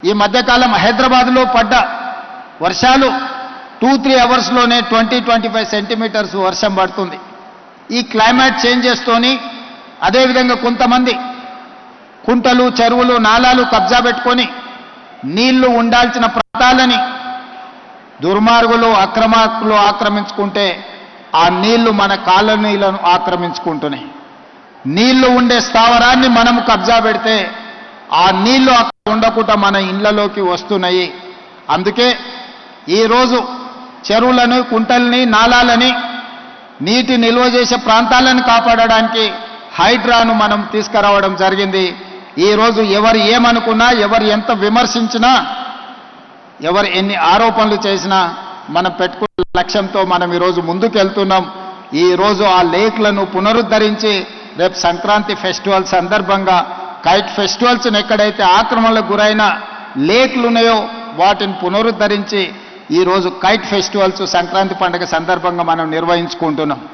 ఈ మధ్యకాలం హైదరాబాద్లో పడ్డ వర్షాలు 2-3 అవర్స్లోనే 20-25 సెంటీమీటర్స్ వర్షం పడుతుంది. ఈ క్లైమేట్ చేంజెస్తోని అదేవిధంగా కొంతమంది కుంటలు, చెరువులు, నాలాలు కబ్జా పెట్టుకొని నీళ్లు ఉండాల్సిన ప్రాంతాలని దుర్మార్గులు, అక్రమార్కులు ఆక్రమించుకుంటే ఆ నీళ్లు మన కాలనీలను ఆక్రమించుకుంటున్నాయి. నీళ్లు ఉండే స్థావరాన్ని మనము కబ్జా పెడితే ఆ నీళ్లు అక్కడ ఉండకుండా మన ఇళ్లలోకి వస్తున్నాయి. అందుకే ఈరోజు చెరువులను, కుంటల్ని, నాలాలని, నీటి నిల్వ చేసే ప్రాంతాలను కాపాడడానికి హైడ్రాను మనం తీసుకురావడం జరిగింది. ఈరోజు ఎవరు ఏమనుకున్నా, ఎవరు ఎంత విమర్శించినా, ఎవరు ఎన్ని ఆరోపణలు చేసినా మనం పెట్టుకున్న లక్ష్యంతో మనం ఈరోజు ముందుకెళ్తున్నాం. ఈరోజు ఆ లేక్లను పునరుద్ధరించి రేపు సంక్రాంతి ఫెస్టివల్ సందర్భంగా కైట్ ఫెస్టివల్స్ని ఎక్కడైతే ఆక్రమణలకు గురైన లేక్లు ఉన్నాయో వాటిని పునరుద్ధరించి ఈరోజు కైట్ ఫెస్టివల్స్ సంక్రాంతి పండుగ సందర్భంగా మనం నిర్వహించుకుంటున్నాం.